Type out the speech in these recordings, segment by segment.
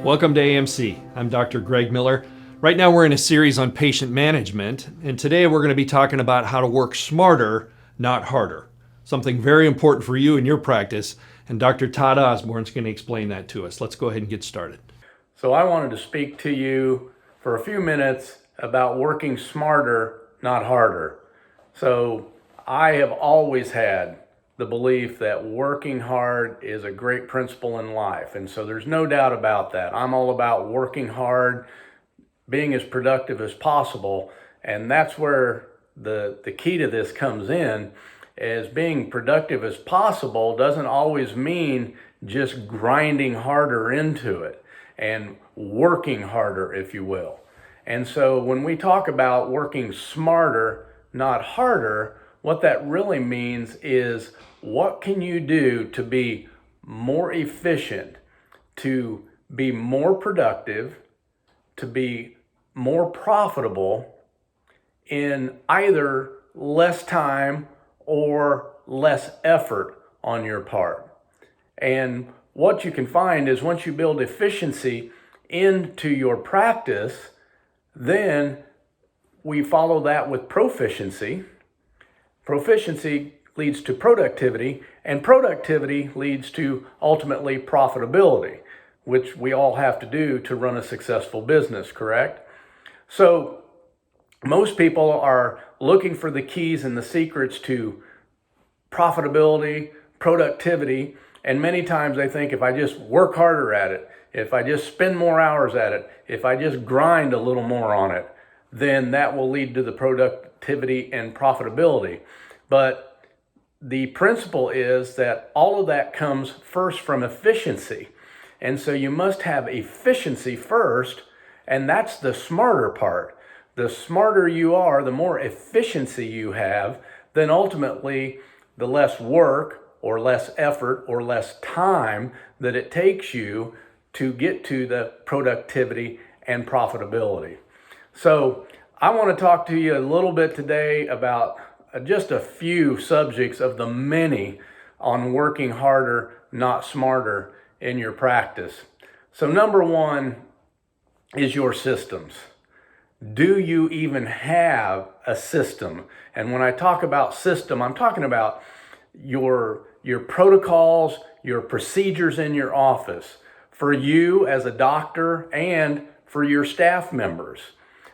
Welcome to AMC. I'm Dr. Greg Miller. Right now we're in a series on patient management, and today we're going to be talking about how to work smarter, not harder. Something very important for you in your practice, and Dr. Todd Osborne is going to explain that to us. Let's go ahead and get started. So I wanted to speak to you for a few minutes about working smarter, not harder. So I have always had the belief that working hard is a great principle in life. And so there's no doubt about that. I'm all about working hard, being as productive as possible. And that's where the key to this comes in, is being productive as possible doesn't always mean just grinding harder into it and working harder, if you will. And so when we talk about working smarter, not harder, what that really means is, what can you do to be more efficient, to be more productive, to be more profitable in either less time or less effort on your part? And what you can find is, once you build efficiency into your practice, then we follow that with proficiency. Proficiency leads to productivity, and productivity leads to ultimately profitability, which we all have to do to run a successful business, correct? So most people are looking for the keys and the secrets to profitability, productivity, and many times they think, if I just work harder at it, if I just spend more hours at it, if I just grind a little more on it, then that will lead to the productivity and profitability. But the principle is that all of that comes first from efficiency. And so you must have efficiency first, and that's the smarter part. The smarter you are, the more efficiency you have, then ultimately the less work or less effort or less time that it takes you to get to the productivity and profitability. So I want to talk to you a little bit today about just a few subjects of the many on working harder, not smarter in your practice. So number one is your systems. Do you even have a system? And when I talk about system, I'm talking about your protocols, your procedures in your office, for you as a doctor and for your staff members.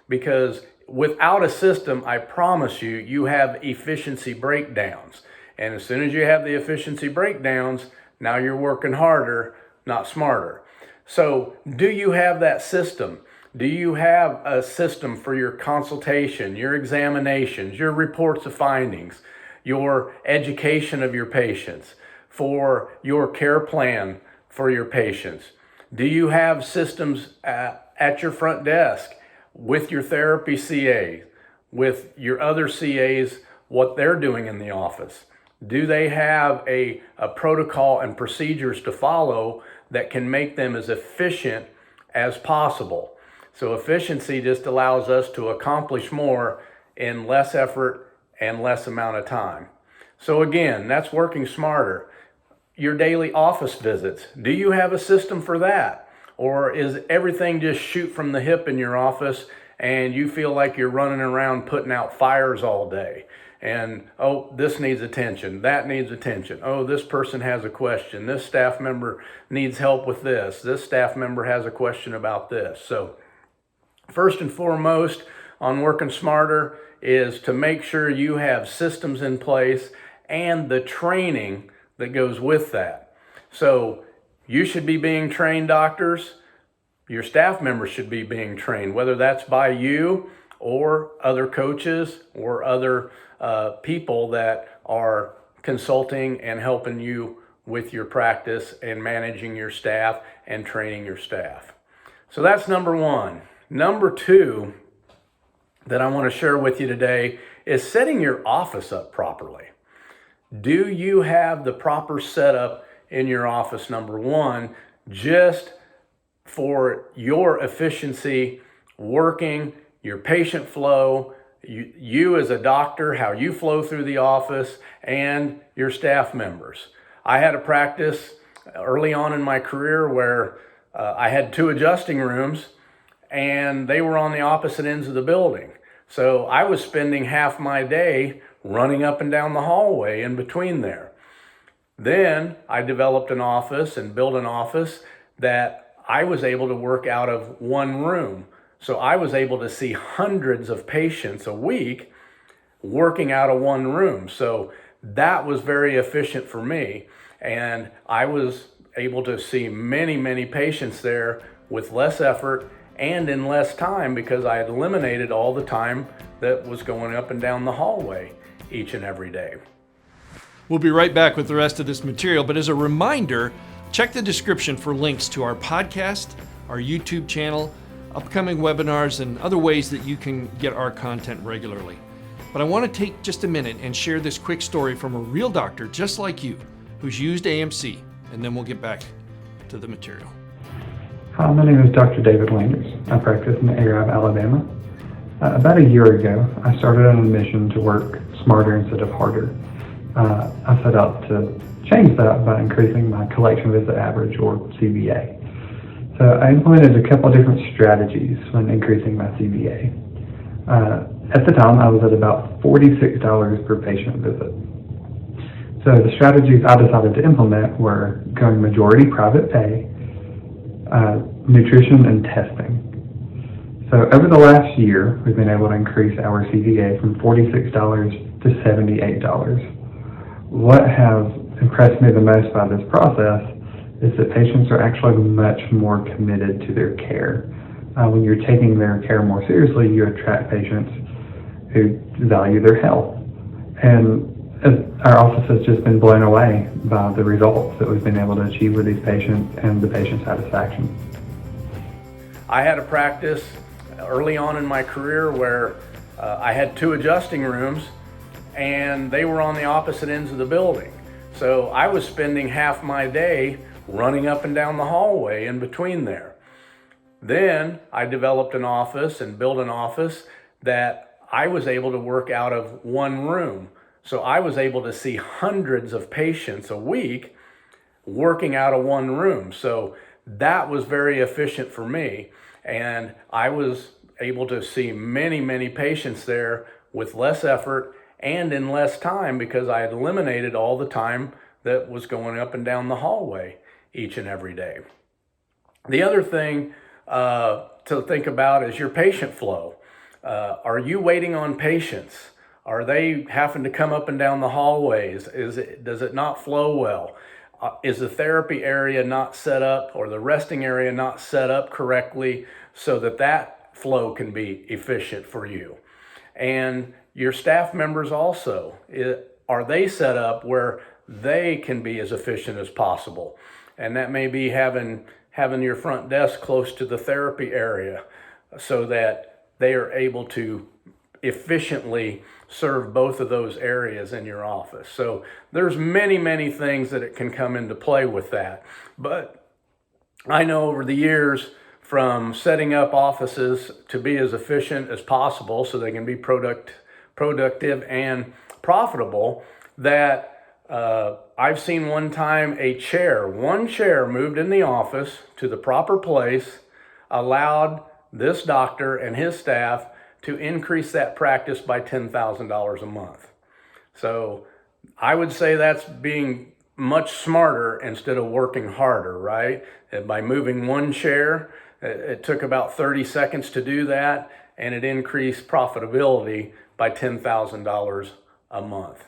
Because without a system, I promise you, you have efficiency breakdowns. And as soon as you have the efficiency breakdowns, now you're working harder, not smarter. So do you have that system? Do you have a system for your consultation, your examinations, your reports of findings, your education of your patients, for your care plan for your patients? Do you have systems at your front desk with your therapy CA, with your other CAs, what they're doing in the office? Do they have a protocol and procedures to follow that can make them as efficient as possible? So efficiency just allows us to accomplish more in less effort and less amount of time. So again, that's working smarter. Your daily office visits, do you have a system for that? Or is everything just shoot from the hip in your office and you feel like you're running around putting out fires all day? And, oh, this needs attention, that needs attention. Oh, this person has a question. This staff member needs help with this. This staff member has a question about this. So first and foremost on working smarter is to make sure you have systems in place and the training that goes with that. So you should be being trained, doctors. Your staff members should be being trained, whether that's by you or other coaches or other people that are consulting and helping you with your practice and managing your staff and training your staff. So that's number one. Number two that I want to share with you today is setting your office up properly. Do you have the proper setup in your office, number one, just for your efficiency, working, your patient flow, you as a doctor, how you flow through the office, and your staff members? I had a practice early on in my career where I had two adjusting rooms and they were on the opposite ends of the building. So I was spending half my day running up and down the hallway in between there. Then I developed an office and built an office that I was able to work out of one room. So I was able to see hundreds of patients a week working out of one room. So that was very efficient for me. And I was able to see many, many patients there with less effort and in less time because I had eliminated all the time that was going up and down the hallway each and every day. We'll be right back with the rest of this material, but as a reminder, check the description for links to our podcast, our YouTube channel, upcoming webinars, and other ways that you can get our content regularly. But I want to take just a minute and share this quick story from a real doctor just like you who's used AMC, and then we'll get back to the material. Hi, my name is Dr. David Landers. I practice in the area of Alabama. About a year ago, I started on a mission to work smarter instead of harder. I set out to change that by increasing my collection visit average, or CVA. So I implemented a couple of different strategies when increasing my CVA. At the time, I was at about $46 per patient visit. So the strategies I decided to implement were going majority private pay, nutrition, and testing. So over the last year, we've been able to increase our CVA from $46 to $78. What has impressed me the most by this process is that patients are actually much more committed to their care. When you're taking their care more seriously, you attract patients who value their health. And our office has just been blown away by the results that we've been able to achieve with these patients and the patient satisfaction. I had a practice early on in my career where I had two adjusting rooms and they were on the opposite ends of the building. So I was spending half my day running up and down the hallway in between there. Then I developed an office and built an office that I was able to work out of one room. So I was able to see hundreds of patients a week working out of one room. So that was very efficient for me. And I was able to see many, many patients there with less effort and in less time because I had eliminated all the time that was going up and down the hallway each and every day. The other thing to think about is your patient flow. Are you waiting on patients? Are they having to come up and down the hallways? Does it not flow well? Is the therapy area not set up, or the resting area not set up correctly so that flow can be efficient for you? And your staff members also, are they set up where they can be as efficient as possible? And that may be having your front desk close to the therapy area so that they are able to efficiently serve both of those areas in your office. So there's many, many things that it can come into play with that. But I know over the years, from setting up offices to be as efficient as possible so they can be productive and profitable, that I've seen one time one chair moved in the office to the proper place, allowed this doctor and his staff to increase that practice by $10,000 a month. So I would say that's being much smarter instead of working harder, right? And by moving one chair, it took about 30 seconds to do that, and it increased profitability by $10,000 a month.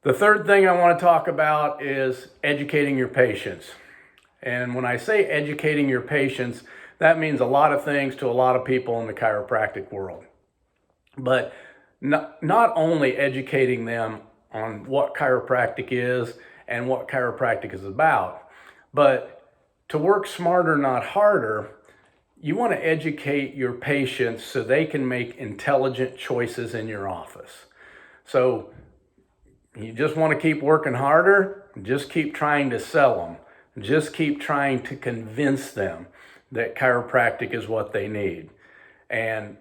The third thing I want to talk about is educating your patients. And when I say educating your patients, that means a lot of things to a lot of people in the chiropractic world. But not only educating them on what chiropractic is and what chiropractic is about, but to work smarter, not harder, you want to educate your patients so they can make intelligent choices in your office. So you just want to keep working harder, just keep trying to sell them, just keep trying to convince them that chiropractic is what they need. And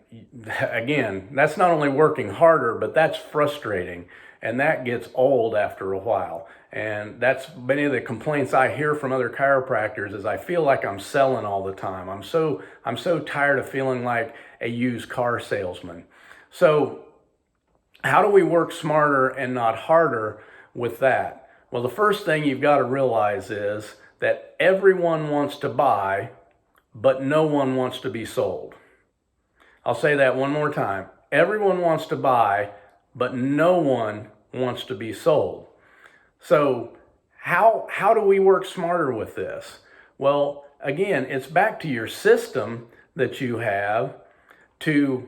again, that's not only working harder, but that's frustrating, and that gets old after a while. And that's many of the complaints I hear from other chiropractors is I feel like I'm selling all the time. I'm so tired of feeling like a used car salesman. So how do we work smarter and not harder with that? Well, the first thing you've got to realize is that everyone wants to buy, but no one wants to be sold. I'll say that one more time. Everyone wants to buy, but no one wants to be sold. So how do we work smarter with this? Well, again, it's back to your system that you have to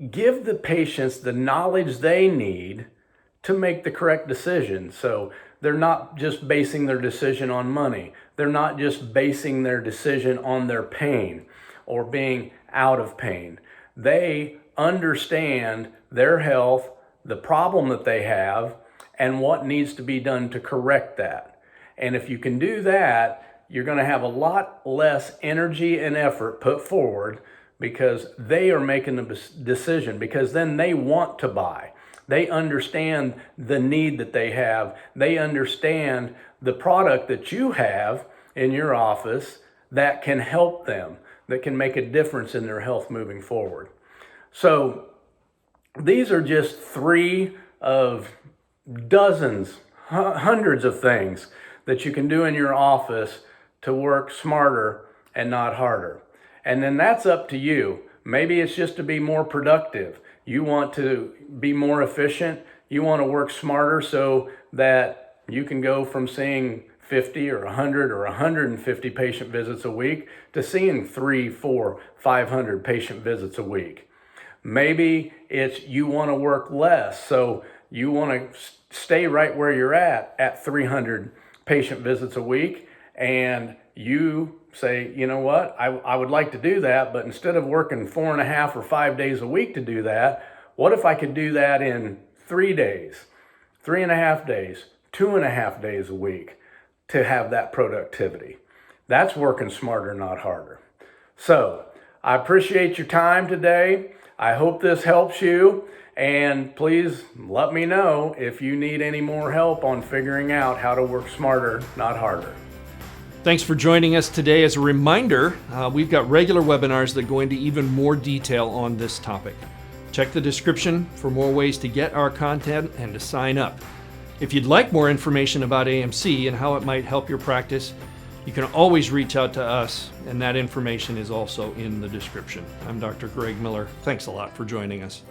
give the patients the knowledge they need to make the correct decision. So they're not just basing their decision on money. They're not just basing their decision on their pain or being out of pain. They understand their health, the problem that they have, and what needs to be done to correct that. And if you can do that, you're going to have a lot less energy and effort put forward because they are making the decision, because then they want to buy. They understand the need that they have. They understand the product that you have in your office that can help them, that can make a difference in their health moving forward. So these are just 3 of dozens, hundreds of things that you can do in your office to work smarter and not harder. And then that's up to you. Maybe it's just to be more productive. You want to be more efficient. You want to work smarter so that you can go from seeing 50 or 100 or 150 patient visits a week to seeing 300, 400, 500 patient visits a week. Maybe it's you want to work less, so you want to stay right where you're at 300 patient visits a week, and you say, you know what, I would like to do that, but instead of working 4.5 or 5 days a week to do that, what if I could do that in 3 days, 3.5 days, 2.5 days a week to have that productivity? That's working smarter, not harder. So I appreciate your time today. I hope this helps you. And please let me know if you need any more help on figuring out how to work smarter, not harder. Thanks for joining us today. As a reminder, we've got regular webinars that go into even more detail on this topic. Check the description for more ways to get our content and to sign up. If you'd like more information about AMC and how it might help your practice, you can always reach out to us, and that information is also in the description. I'm Dr. Greg Miller. Thanks a lot for joining us.